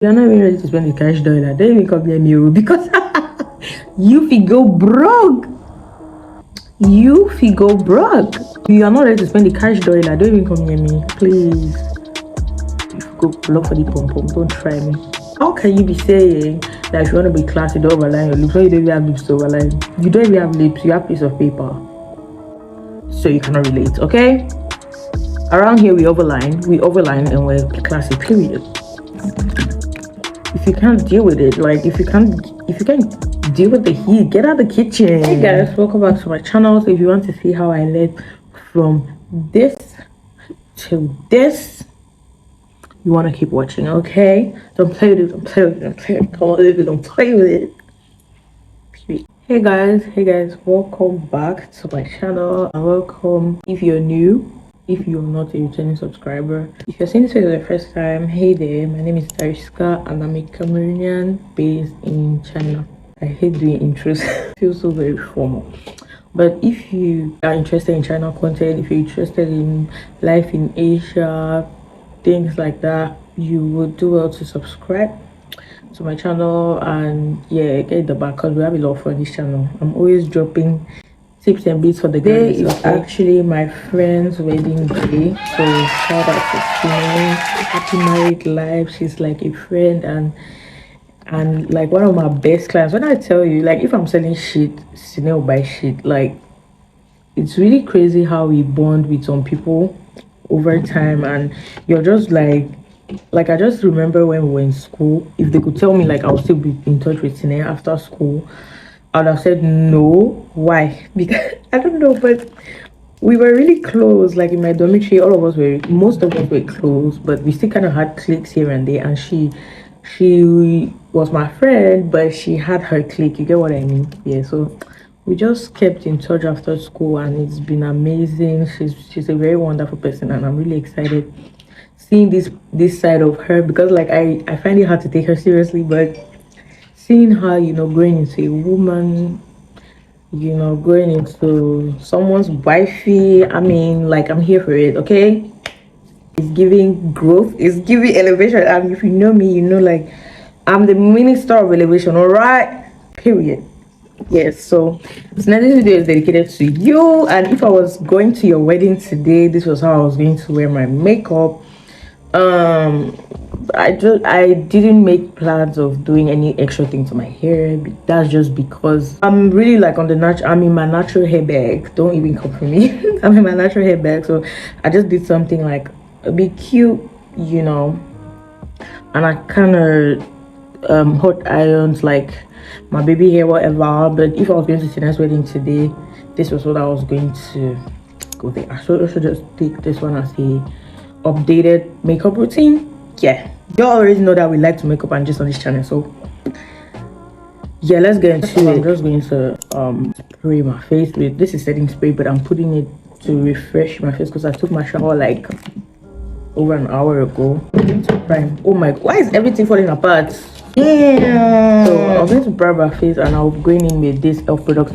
You're not even ready to spend the cash dollar. Don't even come near me because you fi go broke. You fi go broke. You are not ready to spend the cash dollar. Don't even come near me, please. If you go look for the pom pom, don't try me. How can you be saying that if you want to be classy, don't overline your lips? When you don't even have lips to overline. You don't even have lips. You have piece of paper, so you cannot relate. Okay. Around here we overline, and we're classy. Period. If you can't deal with it, like if you can't deal with the heat, get out of the kitchen. Hey guys, welcome back to my channel. So if you want to see how I led from this to this, you want to keep watching, okay? Don't play with it. Don't play with it. Don't play with it. Come on, don't play with it. Period. Hey guys, welcome back to my channel and welcome if you're new. If you're not a returning subscriber, if you're seeing this video for the first time, hey there, my name is Thrift and I'm a Cameroonian based in China. I hate doing intros. It feels so very formal. But if you are interested in China content, if you're interested in life in Asia, things like that, you would do well to subscribe to my channel and yeah, get the back because we have a lot of fun on this channel. I'm always dropping tips and beats for the day. It's actually my friend's wedding day, so shout out to Sine. Happy married life. She's like a friend and like one of my best clients. When I tell you, like if I'm selling shit, Sine will buy shit. Like it's really crazy how we bond with some people over time, and you're just like I just remember when we were in school, if they could tell me like I'll still be in touch with Sine after school, I would have said no. Why? Because I don't know, but we were really close. Like in my dormitory, most of us were close, but we still kind of had cliques here and there. And she was my friend, but she had her clique. You get what I mean? Yeah. So we just kept in touch after school, and it's been amazing. She's a very wonderful person, and I'm really excited seeing this side of her because like I find it hard to take her seriously, but seeing her, growing into a woman, growing into someone's wifey, I mean, like, I'm here for it, okay? It's giving growth, it's giving elevation. And if you know me, like, I'm the minister of elevation, all right? Period. Yes, so this video is dedicated to you. And if I was going to your wedding today, this was how I was going to wear my makeup. I didn't make plans of doing any extra thing to my hair. That's just because I'm really like I'm in my natural hair bag. Don't even come for me. I'm in my natural hair bag, so I just did something like a bit cute, and I kind of hot irons like my baby hair, whatever. But if I was going to Tina's wedding today, this was what I was going to go there. I should just take this one as a updated makeup routine. Yeah, you already know that we like to make up and just on this channel, so yeah, let's get into it. I'm just going to spray my face with this is setting spray, but I'm putting it to refresh my face because I took my shower like over an hour ago. I'm going to prime. Oh my god, why is everything falling apart? Yeah, so I'm going to prime my face and I'll be going in with this elf product.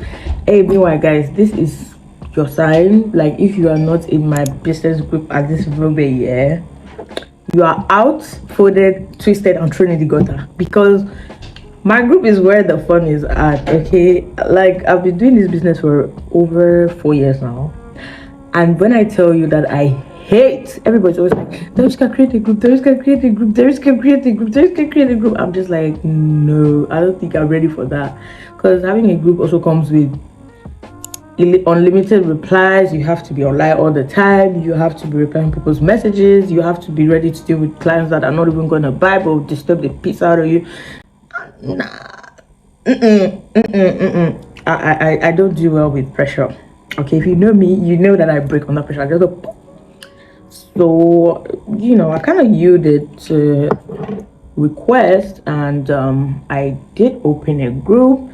Hey, meanwhile guys, this is your sign. Like if you are not in my business group at this moment, yeah, you are out, folded, twisted, and thrown in the gutter, because my group is where the fun is at. Okay, like I've been doing this business for over 4 years now, and when I tell you that I hate, everybody's always like, Thrift create a group, Thrift create a group, Thrift create a group, Thrift create a group. I'm just like, no, I don't think I'm ready for that, because having a group also comes with unlimited replies. You have to be online all the time. You have to be replying people's messages. You have to be ready to deal with clients that are not even going to buy but will disturb the piece out of you. I don't do well with pressure. Okay, if you know me, you know that I break under pressure. I just go. So I kind of yielded to request, and I did open a group.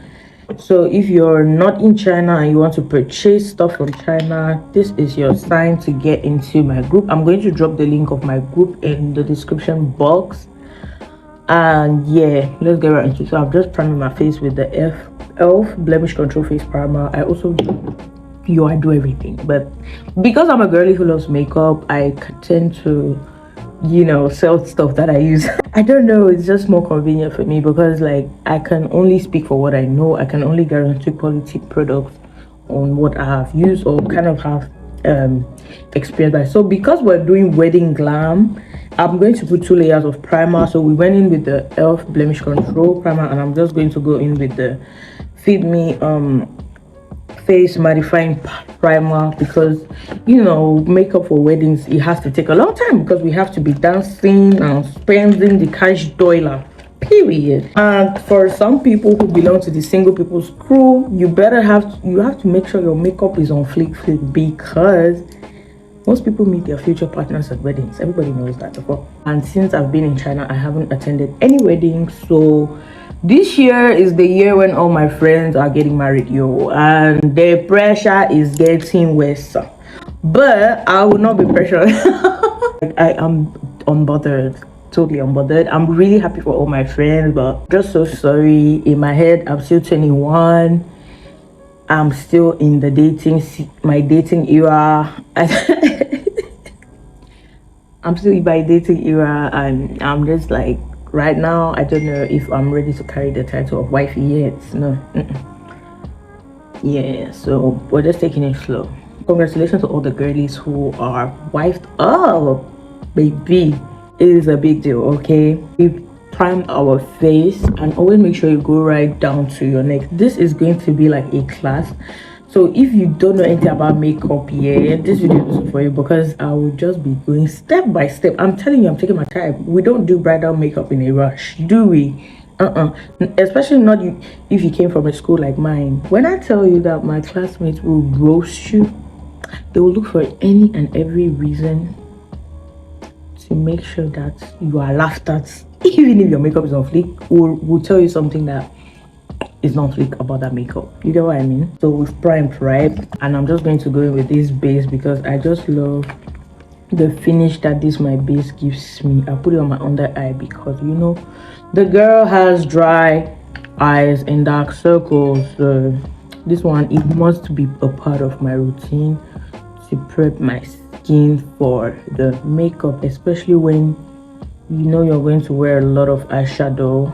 So if you're not in China and you want to purchase stuff from China, this is your sign to get into my group. I'm going to drop the link of my group in the description box. And yeah, let's get right into it. So I'm just priming my face with the elf blemish control face primer. I also I do everything, but because I'm a girly who loves makeup, I tend to sell stuff that I use. I don't know, it's just more convenient for me because like I can only speak for what I know. I can only guarantee quality products on what I have used or kind of have experience by. So because we're doing wedding glam, I'm going to put 2 layers of primer. So we went in with the elf blemish control primer, and I'm just going to go in with the Feed Me face mattifying primer, because makeup for weddings, it has to take a long time because we have to be dancing and spending the cash dollar, period. And for some people who belong to the single people's crew, you have to make sure your makeup is on flick, because most people meet their future partners at weddings. Everybody knows that before. And since I've been in China, I haven't attended any weddings, so this year is the year when all my friends are getting married, and the pressure is getting worse. But I will not be pressured. I am unbothered, totally unbothered. I'm really happy for all my friends, but just so sorry. In my head, I'm still 21. I'm still in the my dating era. I'm still in my dating era, and I'm just like, right now, I don't know if I'm ready to carry the title of wifey yet. No. Yeah, so we're just taking it slow. Congratulations to all the girlies who are wifed up, baby. It is a big deal, okay? We primed our face, and always make sure you go right down to your neck. This is going to be like a class. So if you don't know anything about makeup yet, this video is for you, because I will just be going step by step. I'm telling you, I'm taking my time. We don't do bridal makeup in a rush, do we? Especially not if you came from a school like mine. When I tell you that my classmates will roast you, they will look for any and every reason to make sure that you are laughed at. Even if your makeup is on fleek, we'll tell you something that is not fleek about that makeup. You get what I mean? So we've primed, right? And I'm just going to go in with this base because I just love the finish that my base gives me. I put it on my under eye because the girl has dry eyes and dark circles. So this one, it must be a part of my routine to prep my skin for the makeup, especially when you're going to wear a lot of eyeshadow.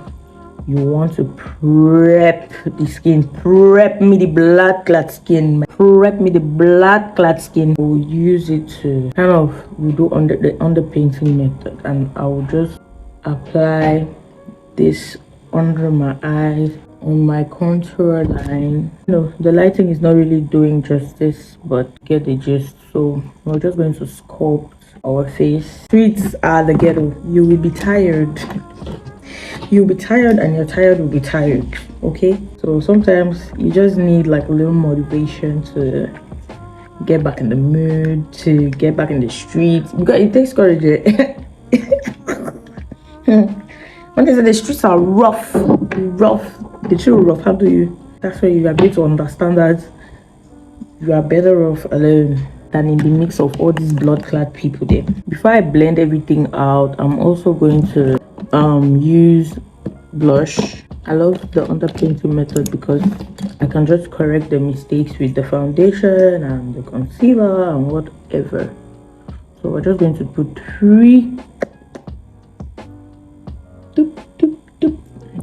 You want to prep the skin. Prep me the blood clot skin. Prep me the blood clot skin. We'll use it to we do the underpainting method, and I will just apply this under my eyes, on my contour line. The lighting is not really doing justice, but get the gist. So we're just going to sculpt our face. Streets are the ghetto. You will be tired. You'll be tired, and your tired will be tired, okay? So sometimes you just need like a little motivation to get back in the mood, to get back in the streets, because it takes courage. When they say the streets are rough, the true rough, that's where you are going to understand that you are better off alone than in the mix of all these blood-clad people there. Before I blend everything out, I'm also going to use blush. I love the underpainting method because I can just correct the mistakes with the foundation and the concealer and whatever. So we're just going to put 3,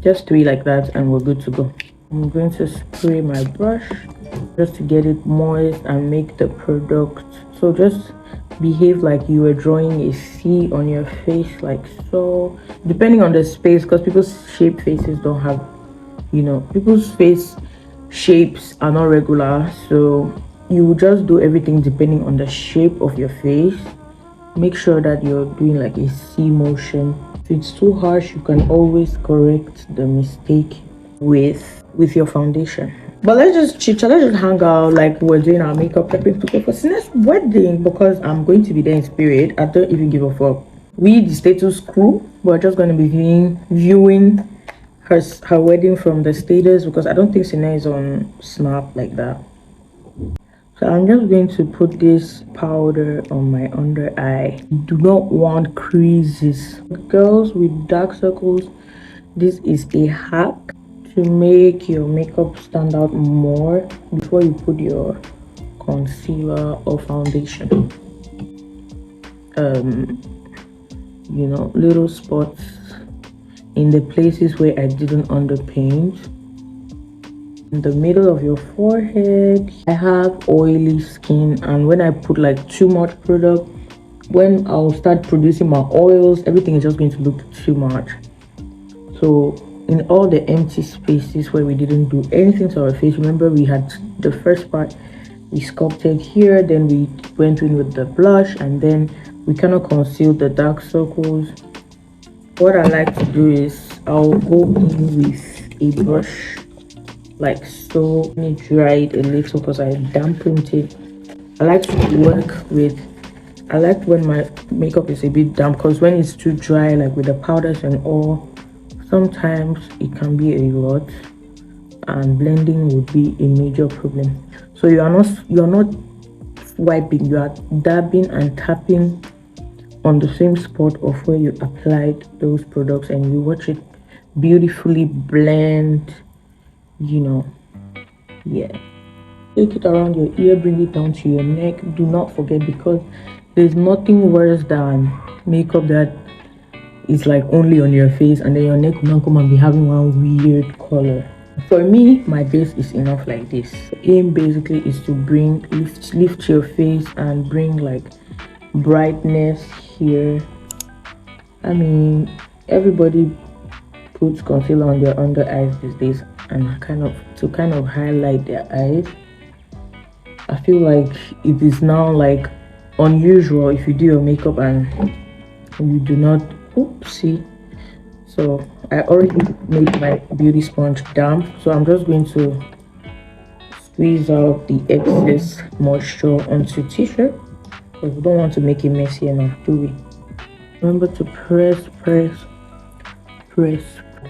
just 3 like that, and we're good to go. I'm going to spray my brush just to get it moist and make the product. So just behave like you were drawing a C on your face, like so, depending on the space, because people's shape faces don't have, people's face shapes are not regular, so you will just do everything depending on the shape of your face. Make sure that you're doing like a C motion. If it's too harsh, you can always correct the mistake with your foundation. But let's just chit chat, let's just hang out like we're doing our makeup, prepping to go for Sine's wedding, because I'm going to be there in spirit. I don't even give a fuck. We, the status crew, we're just going to be viewing her wedding from the status, because I don't think Sine is on Snap like that. So I'm just going to put this powder on my under eye. You do not want creases. Girls with dark circles, this is a hack to make your makeup stand out more before you put your concealer or foundation. you know, little spots in the places where I didn't underpaint. In the middle of your forehead, I have oily skin, and when I put like too much product, when I'll start producing my oils, everything is just going to look too much. So in all the empty spaces where we didn't do anything to our face, remember we had the first part we sculpted here, then we went in with the blush, and then we cannot conceal the dark circles. What I like to do is I'll go in with a brush like so. Let me dry it a little because I dampened it. I like to work with, I like when my makeup is a bit damp, because when it's too dry, like with the powders and all, sometimes it can be a lot and blending would be a major problem. So you're not wiping, you are dabbing and tapping on the same spot of where you applied those products, and you watch it beautifully blend, you know. Yeah, take it around your ear, bring it down to your neck. Do not forget, because there's nothing worse than makeup that is like only on your face and then your neck will not come and be having one weird color. For me, my base is enough like this. The aim basically is to bring lift your face and bring like brightness here. I mean, everybody puts concealer on their under eyes these days, and kind of highlight their eyes. I feel like it is now like unusual if you do your makeup and you do not. Oopsie. So I already made my beauty sponge damp, so I'm just going to squeeze out the excess moisture onto t-shirt, because we don't want to make it messy enough, do we? Remember to press,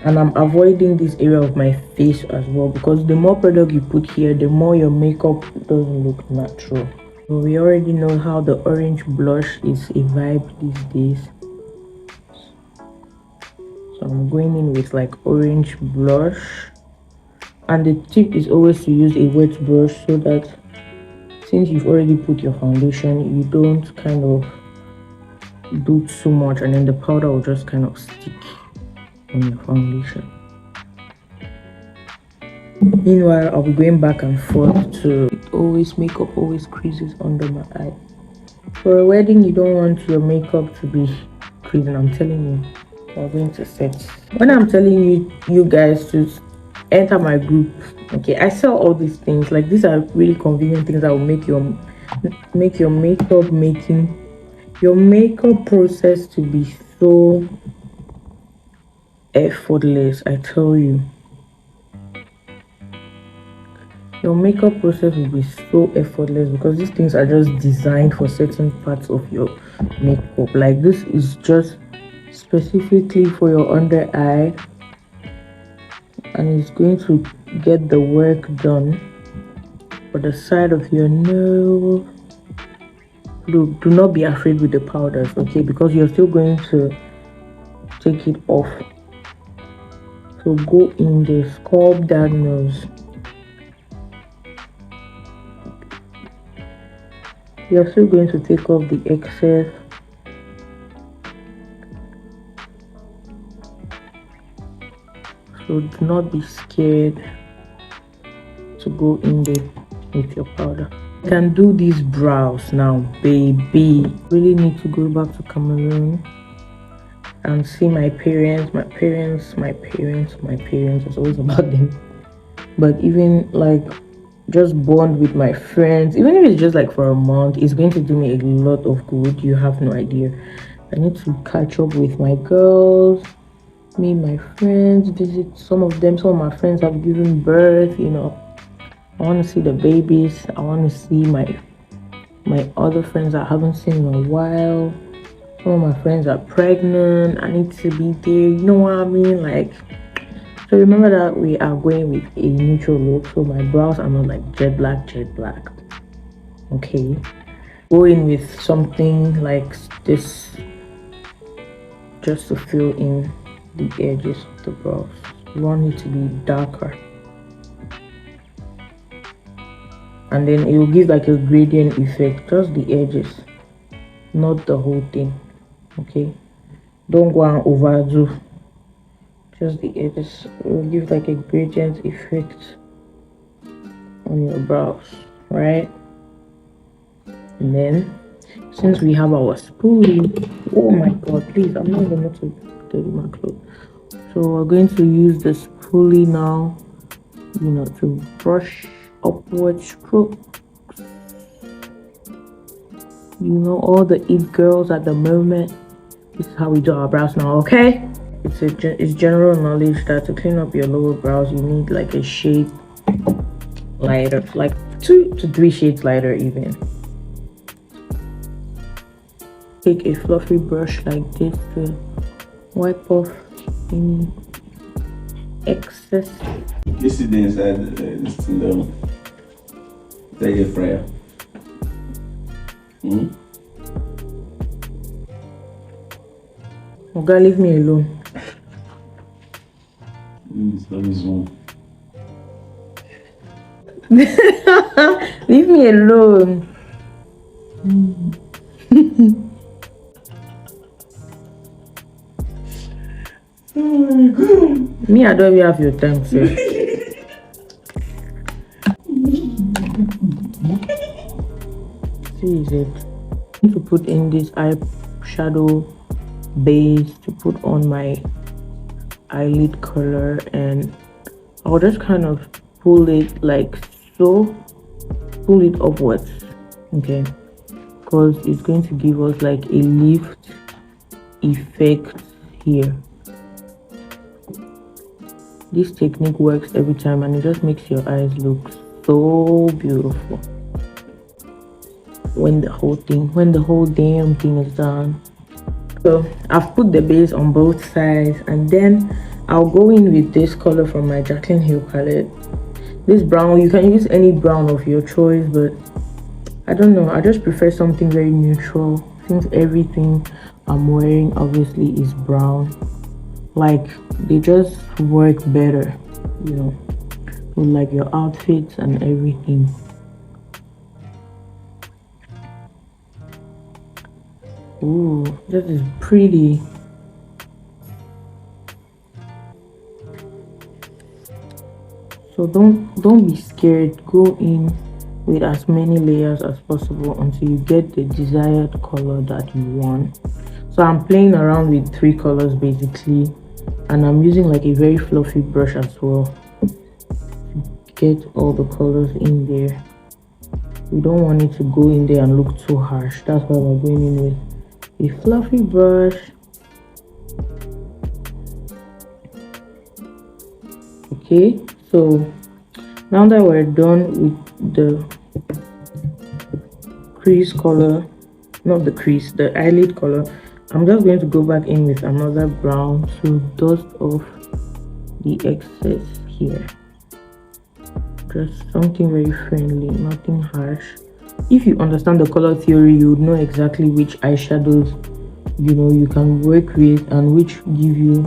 and I'm avoiding this area of my face as well, because the more product you put here, the more your makeup doesn't look natural. So we already know how the orange blush is a vibe these days, so I'm going in with like orange blush, and the tip is always to use a wet brush, so that since you've already put your foundation, you don't kind of do too much and then the powder will just kind of stick on your foundation. Meanwhile, I'll be going back and forth to makeup always creases under my eye. For a wedding, you don't want your makeup to be creasing. I'm telling you, we're going to set. When I'm telling you guys to enter my group, okay, I sell all these things. Like, these are really convenient things that will make your makeup process to be so effortless. I tell you, your makeup process will be so effortless, because these things are just designed for certain parts of your makeup. Like, this is just specifically for your under eye, and it's going to get the work done for the side of your nose. Look, do not be afraid with the powders, okay, because you're still going to take it off. So go in there, sculpt that nose. You're still going to take off the excess. So do not be scared to go in there with your powder. You can do these brows now, baby. Really need to go back to Cameroon and see my parents. It's always about them. But even like just bond with my friends, even if it's just like for a month, it's going to do me a lot of good. You have no idea. I need to catch up with my girls, meet my friends, visit some of them. Some of my friends have given birth, you know. I want to see the babies. I want to see my other friends I haven't seen in a while. Some of my friends are pregnant. I need to be there, you know what I mean? Like, so remember that we are going with a neutral look, so my brows are not like jet black. Okay, going with something like this just to fill in the edges of the brows. You want it to be darker, and then it will give like a gradient effect, just the edges, not the whole thing. Okay, Don't go and overdo. Just the edges will give like a gradient effect on your brows, right? And then since we have our spoolie, oh my god, please, I'm not even going to dirty my clothes. So we're going to use the spoolie now, you know, to brush upward strokes. You know, all the it girls at the moment, this is how we do our brows now, okay? It's general knowledge that to clean up your lower brows, you need like a shade lighter, like 2 to 3 shades lighter even. Take a fluffy brush like this to wipe off any excess. You see the inside this thing down. Take a fryer. Oga, leave me alone. Leave me alone. Me, I don't even have your time, sir. See, is it? I need to put in this eyeshadow base to put on my eyelid color, and I'll just kind of pull it like so, pull it upwards, okay, because it's going to give us like a lift effect here. This technique works every time and it just makes your eyes look so beautiful when the whole damn thing is done. So I've put the base on both sides, and then I'll go in with this color from my Jaclyn Hill palette. This brown, you can use any brown of your choice, but I don't know, I just prefer something very neutral since everything I'm wearing obviously is brown. Like, they just work better, you know, with like your outfits and everything. Ooh, this is pretty. So don't be scared. Go in with as many layers as possible until you get the desired color that you want. So I'm playing around with 3 colors basically, and I'm using like a very fluffy brush as well to get all the colors in there. We don't want it to go in there and look too harsh. That's why we're going in with a fluffy brush. Okay, so now that we're done with the crease color, not the crease, the eyelid color, I'm just going to go back in with another brown to dust off the excess here. Just something very friendly, nothing harsh. If you understand the color theory, you would know exactly which eyeshadows, you know, you can work with and which give you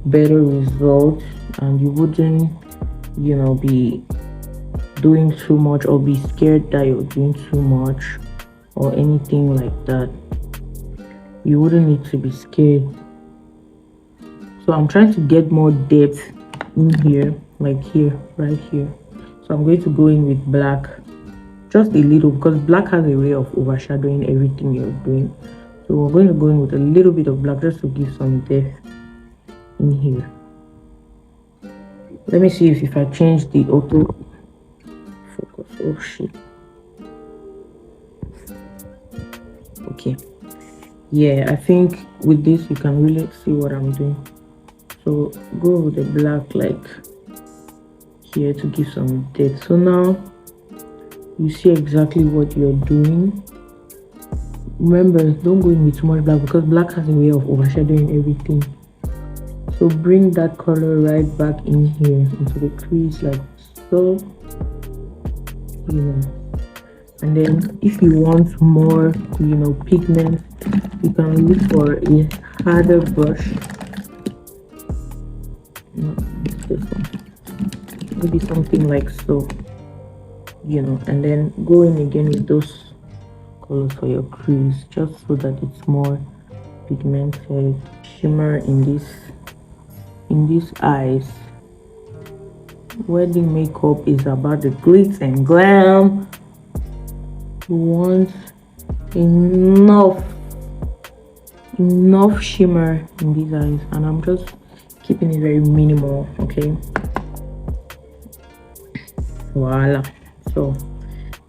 better results, and you wouldn't, you know, be doing too much or be scared that you're doing too much or anything like that. You wouldn't need to be scared. So I'm trying to get more depth in here, like here, right here. So I'm going to go in with black, just a little, because black has a way of overshadowing everything you're doing. So we're going to go in with a little bit of black just to give some depth in here. Let me see if I change the auto focus. Oh shit. Okay. Yeah, I think with this you can really see what I'm doing. So go with the black like here to give some depth. So now you see exactly what you're doing. Remember, don't go in with too much black because black has a way of overshadowing everything. So bring that color right back in here into the crease like so, you know. And then if you want more, you know, pigment, you can look for a harder brush. No, this one. Maybe something like so, you know, and then go in again with those colors for your crease just so that it's more pigmented. shimmer in these eyes. Wedding makeup is about the glitz and glam. You want enough shimmer in these eyes, and I'm just keeping it very minimal. Okay, voila. So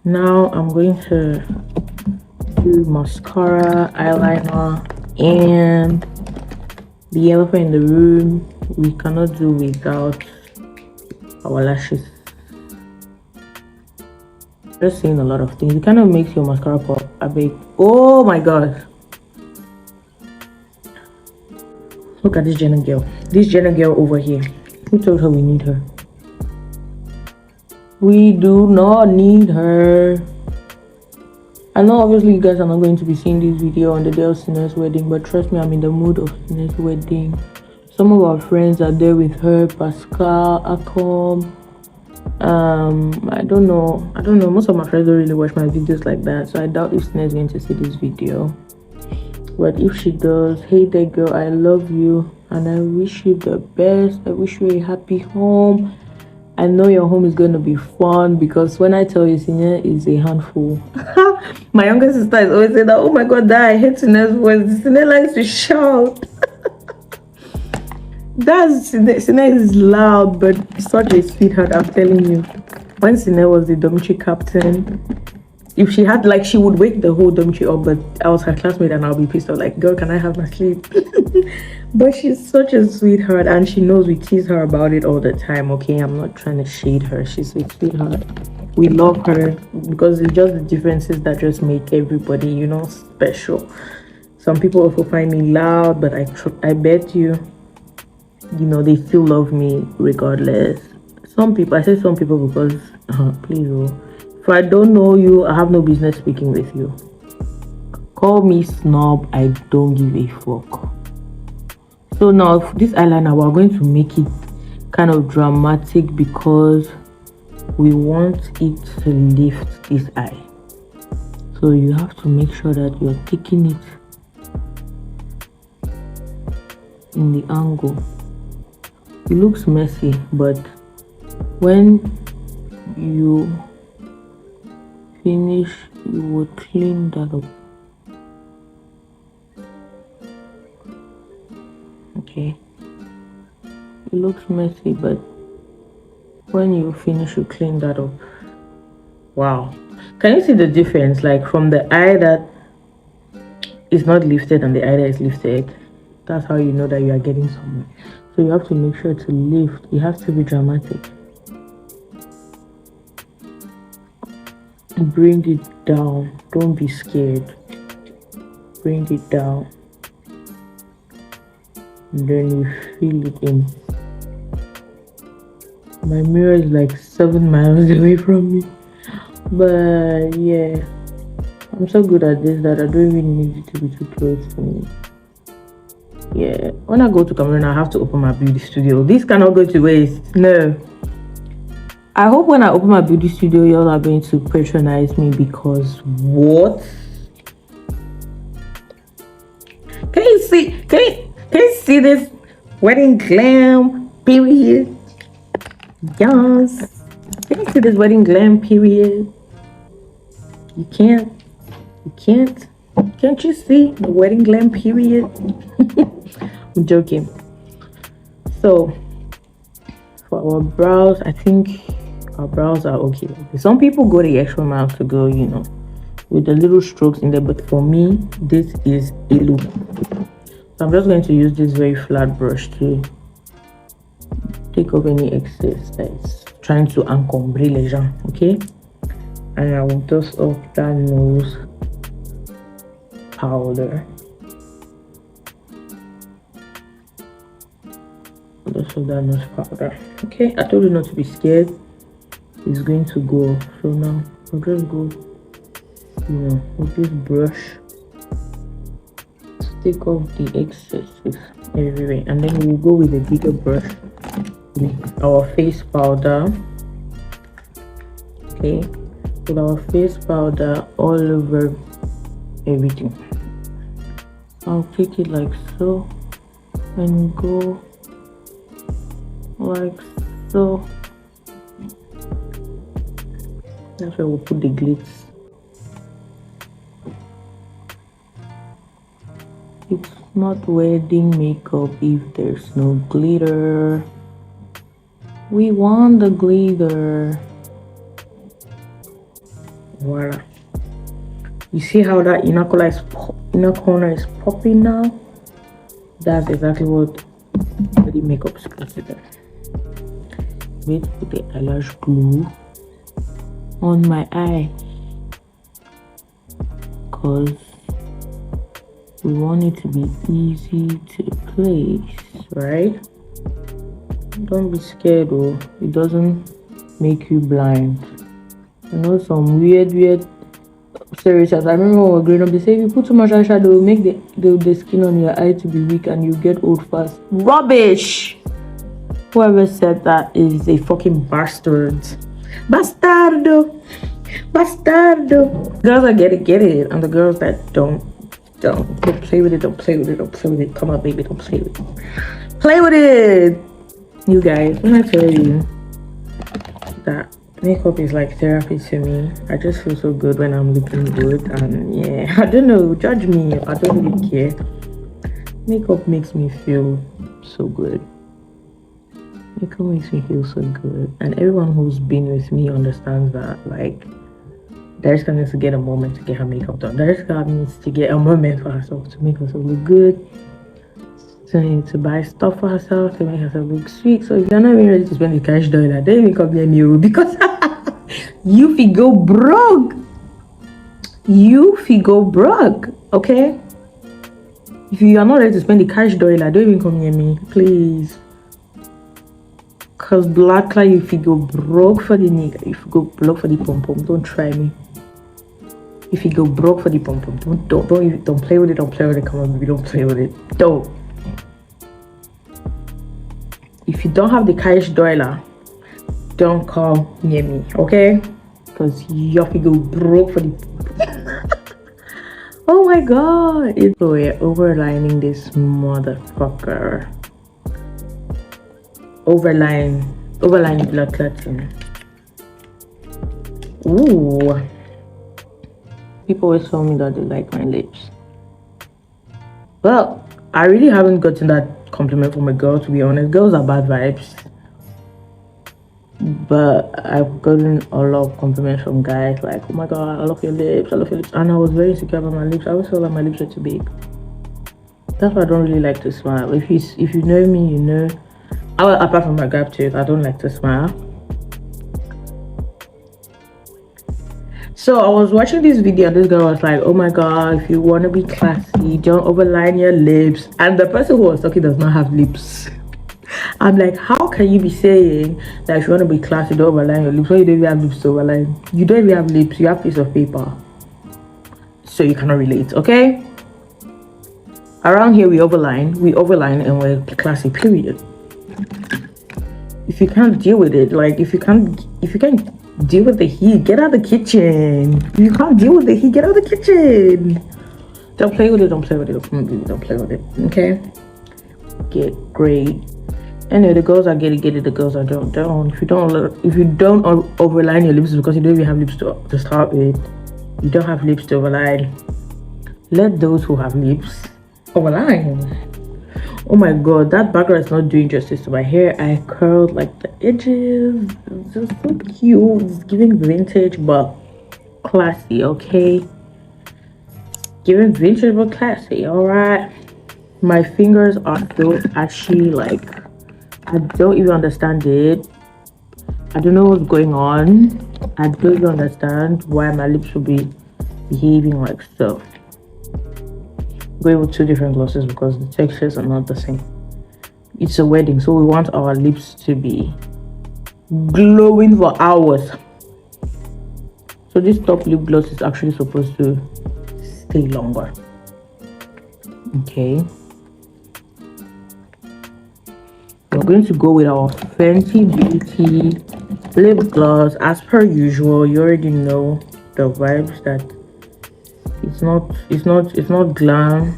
now I'm going to do mascara, eyeliner, and the elephant in the room we cannot do without our lashes. Just saying a lot of things. It kind of makes your mascara pop a bit. Oh my god, look at this Jenna girl. This Jenna girl over here. Who told her we need her? We do not need her. I know obviously you guys are not going to be seeing this video on the day of Sine's wedding, but trust me, I'm in the mood of Sine's wedding. Some of our friends are there with her, Pascal, Akom. I don't know. Most of my friends don't really watch my videos like that, so I doubt if Sine is going to see this video. But if she does, hey there girl, I love you and I wish you the best. I wish you a happy home. I know your home is going to be fun, because when I tell you Sine is a handful. My younger sister is always saying that, oh my god, that I hate Sine's voice. Sine likes to shout. Sine is loud, but such a sweetheart, I'm telling you. When Sine was the dormitory captain, if she had, like, she would wake the whole dormitory up, but I was her classmate and I'll be pissed off, like, girl, can I have my sleep? But she's such a sweetheart, and she knows we tease her about it all the time. Okay, I'm not trying to shade her. She's a sweetheart. We love her because it's just the differences that just make everybody, you know, special. Some people also find me loud, but I bet you know, they still love me regardless. Some people, I say some people because please, if I don't know you, I have no business speaking with you. Call me snob, I don't give a fuck. So now this eyeliner, we're going to make it kind of dramatic because we want it to lift this eye. So you have to make sure that you're taking it in the angle. It looks messy, but when you finish, you will clean that up. Okay, it looks messy, but when you finish, you clean that up. Wow, can you see the difference, like from the eye that is not lifted and the eye that is lifted? That's how you know that you are getting somewhere. So you have to make sure to lift. You have to be dramatic. Bring it down. Don't be scared. Bring it down. And then you feel it in. My mirror is like 7 miles away from me. But yeah, I'm so good at this that I don't even need it to be too close to me. Yeah, when I go to Cameroon, I have to open my beauty studio. This cannot go to waste. No. I hope when I open my beauty studio, y'all are going to patronize me, because what? Can you see this wedding glam period? Yes. Can you see this wedding glam period? You can't. Can't you see the wedding glam period? I'm joking. So for our brows, I think our brows are okay. Some people go the extra mile to go, you know, with the little strokes in there, but for me, this is a look. So I'm just going to use this very flat brush to take off any excess that's trying to encombre les gens, okay? And I will dust off that nose powder. Dust off that nose powder. Okay, I told you not to be scared. It's going to go. So now I'll just go, you know, with this brush to take off the excesses everywhere, and then we'll go with a bigger brush with our face powder. Okay, with our face powder all over everything. I'll take it like so and go like so. That's where we'll put the glitz. It's not wedding makeup if there's no glitter. We want the glitter. Voila. You see how that inner corner is popping now? That's exactly what the makeup is supposed to do. Wait, put the eyelash glue on my eye, because we want it to be easy to place, right? Don't be scared though, it doesn't make you blind. I know some weird stereotypes. I remember when we were growing up, they say if you put too much eyeshadow, it will make the skin on your eye to be weak and you get old fast. Rubbish! Whoever said that is a fucking bastard. Bastardo! Bastardo! Girls that get it, and the girls that don't play with it, don't play with it. Come on, baby, don't play with it. Play with it! You guys, when I tell you that makeup is like therapy to me, I just feel so good when I'm looking good, and yeah, I don't know, judge me, I don't really care. Makeup makes me feel so good. Makeup makes me feel so good, and everyone who's been with me understands that. Like, Dariska needs to get a moment to get her makeup done. Dariska needs to get a moment for herself to make herself look good, to buy stuff for herself, to make herself look sweet. So if you're not even ready to spend the cash dollar, don't even come near me, because you fi go broke. You fi go broke, okay? If you are not ready to spend the cash dollar, don't even come near me, please. Cause black like if you go broke for the nigga, if you go broke for the pom pom, don't try me. If you go broke for the pom pom, don't play with it, don't play with it. Come on, baby, don't play with it. Don't. If you don't have the cash dollar, don't come near me, okay? Cause you have to go broke for the oh my god. So we're overlining this motherfucker. Overline blood clotting. Ooh. People always tell me that they like my lips. Well, I really haven't gotten that compliment from a girl, to be honest. Girls are bad vibes. But I've gotten a lot of compliments from guys like, oh my god, I love your lips, I love your lips. And I was very insecure about my lips. I always felt like my lips were too big. That's why I don't really like to smile. If you know me, you know. Apart from my gap tooth, I don't like to smile. So I was watching this video and this girl was like, oh my god, if you want to be classy, don't overline your lips. And the person who was talking does not have lips. I'm like, how can you be saying that if you want to be classy, don't overline your lips when you don't even have lips to overline? You don't even have lips, you have a piece of paper. So you cannot relate, okay? Around here we overline and we're classy, period. If you can't deal with it, like if you can't deal with the heat, get out of the kitchen. If you can't deal with the heat, get out of the kitchen. Don't play with it, don't play with it, don't play with it, okay? Get great. Anyway, the girls are get it, the girls are don't. If you don't overline your lips because you don't even have lips to start with, you don't have lips to overline. Let those who have lips overline. Oh my god, that background is not doing justice to my hair. I curled like the edges. It's just so cute. It's giving vintage but classy, okay? Giving vintage but classy, alright? My fingers are so ashy, like I don't even understand it. I don't know what's going on. I don't even understand why my lips will be behaving like so. Going with two different glosses because the textures are not the same. It's a wedding, so we want our lips to be glowing for hours. So this top lip gloss is actually supposed to stay longer. Okay. We're going to go with our Fenty Beauty lip gloss as per usual. You already know the vibes that it's not glam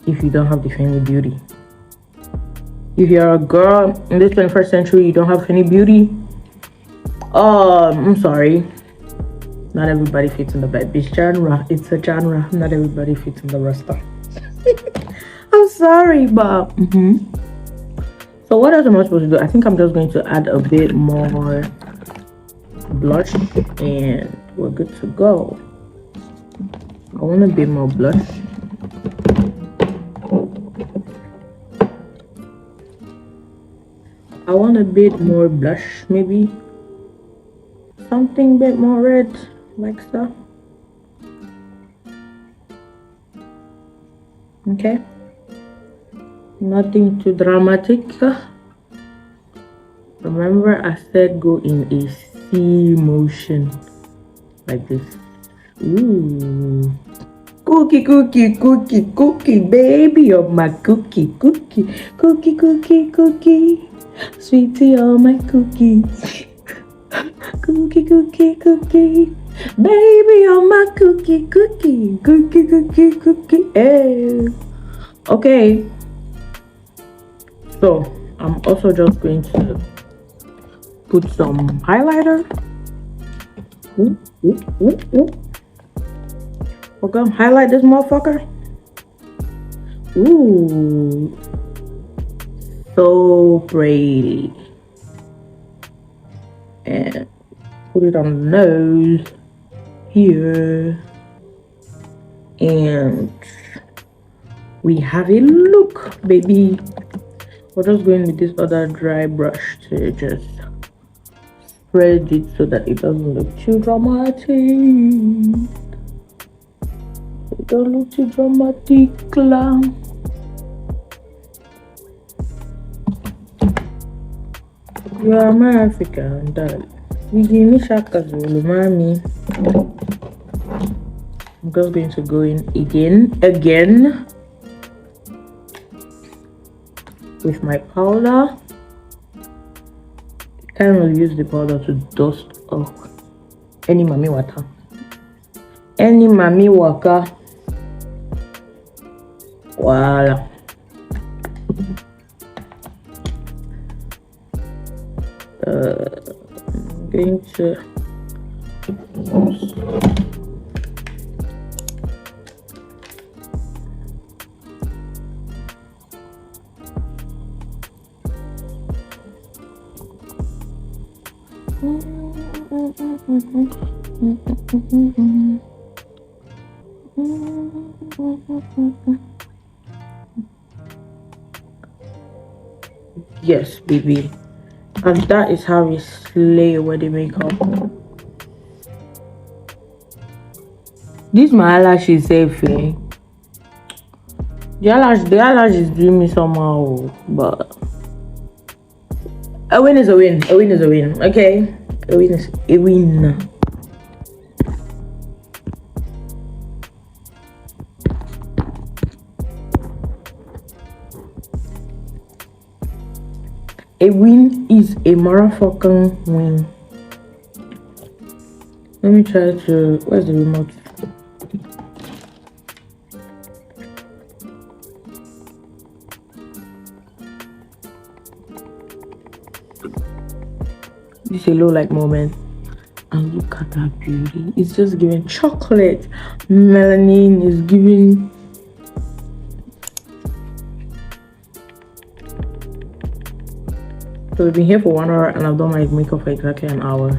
if you don't have the Fenty Beauty. If you're a girl in this 21st century, you don't have any beauty. I'm sorry. Not everybody fits in the bed bitch genre. It's a genre. Not everybody fits in the roster. I'm sorry, but so what else am I supposed to do? I think I'm just going to add a bit more blush and we're good to go. I want a bit more blush. I want a bit more blush, maybe something a bit more red, like so. Okay, nothing too dramatic. Remember, I said go in a C motion, like this. Ooh. Cookie, cookie, cookie, cookie, baby, you're my cookie, cookie, cookie, cookie, cookie. Sweetie, all my cookies. Cookie, cookie, cookie. Baby, you're my cookie, cookie, cookie, cookie, cookie. Hey. Okay. So, I'm also just going to put some highlighter. We're gonna highlight this motherfucker. Ooh. So pretty. And put it on the nose here. And we have a look, baby. We're just going with this other dry brush to just spread it so that it doesn't look too dramatic. It don't look too dramatic, Glam. You are my African darling. You give me shaka zulu, mommy. I'm just going to go in again with my powder. Kind of use the powder to dust off any mami water. Any mami waka. Voila. I'm going to yes, baby. And that is how we slay with the makeup. This my eyelash is safe, eh? The eyelash is doing me somehow, but a win is a win. A win is a win. Okay, a win is a win. A win is a motherfucking win. Let me try to. Where's the remote? This is a low light moment. And look at that beauty. It's just giving chocolate. Melanin is giving. So we've been here for 1 hour and I've done my makeup for exactly an hour.